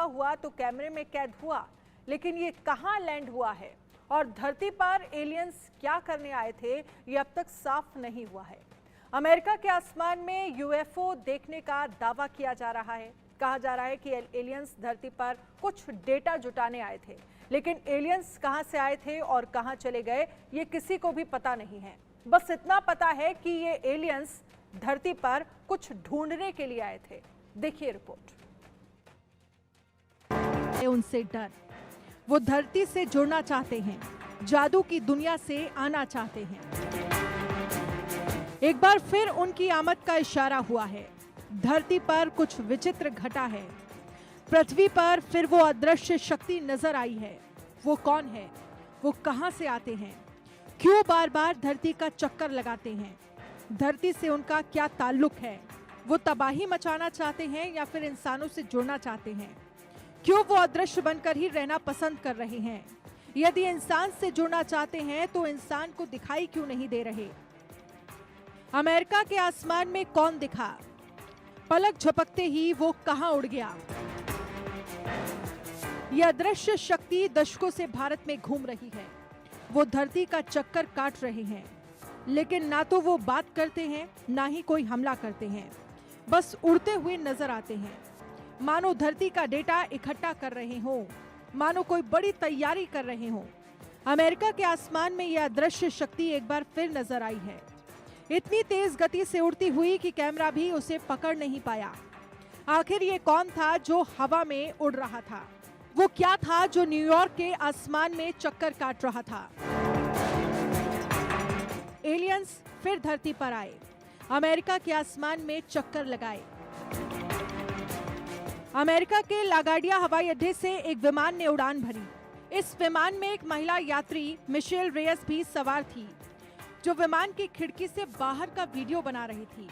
हुआ तो कैमरे में कैद हुआ, लेकिन ये कहां लैंड हुआ है और धरती पर एलियंस क्या करने आए थे, ये अब तक साफ नहीं हुआ है। अमेरिका के आसमान में यूएफओ देखने का दावा किया जा रहा है। कहा जा रहा है कि एलियंस धरती पर कुछ डेटा जुटाने आए थे, लेकिन एलियंस कहां से आए थे और कहां चले गए ये किसी को भी पता नहीं है। बस इतना पता है कि ये एलियंस धरती पर कुछ ढूंढने के लिए आए थे। देखिए रिपोर्ट। उनसे डर, वो धरती से जुड़ना चाहते हैं, जादू की दुनिया से आना चाहते हैं। एक बार फिर उनकी आमद का इशारा हुआ है। धरती पर कुछ विचित्र घटा है। पृथ्वी पर फिर वो अदृश्य शक्ति नजर आई है। वो कौन है? वो कहां से आते हैं? क्यों बार बार धरती का चक्कर लगाते हैं? धरती से उनका क्या ताल्लुक है? वो तबाही मचाना चाहते हैं या फिर इंसानों से जुड़ना चाहते हैं? क्यों वो अदृश्य बनकर ही रहना पसंद कर रहे हैं? यदि इंसान से जुड़ना चाहते हैं तो इंसान को दिखाई क्यों नहीं दे रहे? अमेरिका के आसमान में कौन दिखा? पलक झपकते ही वो कहां उड़ गया? यह अदृश्य शक्ति दशकों से भारत में घूम रही है। वो धरती का चक्कर काट रहे हैं, लेकिन ना तो वो बात करते हैं, ना ही कोई हमला करते हैं। बस उड़ते हुए नजर आते हैं, मानो धरती का डेटा इकट्ठा कर रहे हों, मानो कोई बड़ी तैयारी कर रहे हों। अमेरिका के आसमान में यह अदृश्य शक्ति एक बार फिर नजर आई है। इतनी तेज गति से उड़ती हुई कि कैमरा भी उसे पकड़ नहीं पाया। आखिर ये कौन था जो हवा में उड़ रहा था? वो क्या था जो न्यूयॉर्क के आसमान में चक्कर काट रहा था? एलियंस फिर धरती पर आए, अमेरिका के आसमान में चक्कर लगाए। अमेरिका के लागार्डिया हवाई अड्डे से एक विमान ने उड़ान भरी। इस विमान में एक महिला यात्री मिशेल रेयस भी सवार थी, जो विमान की खिड़की से बाहर का वीडियो बना रही थी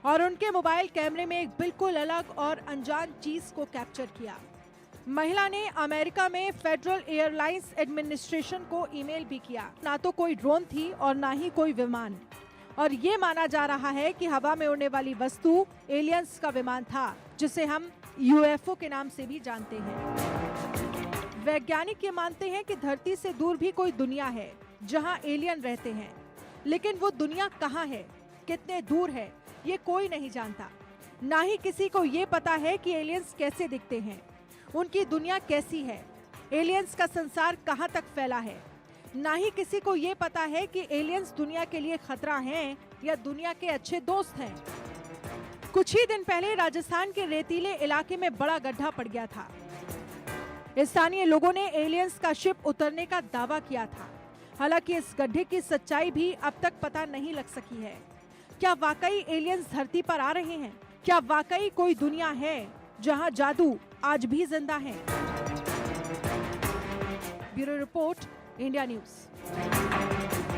और उनके मोबाइल कैमरे में एक बिल्कुल अलग और अनजान चीज को कैप्चर किया। महिला ने अमेरिका में फेडरल एयरलाइंस एडमिनिस्ट्रेशन को ईमेल भी किया। ना तो कोई ड्रोन थी और ना ही कोई विमान, और ये माना जा रहा है कि हवा में उड़ने वाली वस्तु एलियंस का विमान था, जिसे हम यूएफओ के नाम से भी जानते हैं। वैज्ञानिक ये मानते हैं कि धरती से दूर भी कोई दुनिया है जहां एलियन रहते हैं, लेकिन वो दुनिया कहां है, कितने दूर है, ये कोई नहीं जानता। ना ही किसी को ये पता है कि एलियंस कैसे दिखते हैं, उनकी दुनिया कैसी है, एलियंस का संसार कहां तक फैला है। ना ही किसी को ये पता है कि एलियंस दुनिया के लिए खतरा हैं या दुनिया के अच्छे दोस्त हैं। कुछ ही दिन पहले राजस्थान के रेतीले इलाके में बड़ा गड्ढा पड़ गया था। स्थानीय लोगों ने एलियंस का शिप उतरने का दावा किया था। हालांकि इस गड्ढे की सच्चाई भी अब तक पता नहीं लग सकी है। क्या वाकई एलियंस धरती पर आ रहे हैं? क्या वाकई कोई दुनिया है जहां जादू आज भी जिंदा है? Bureau report, India news.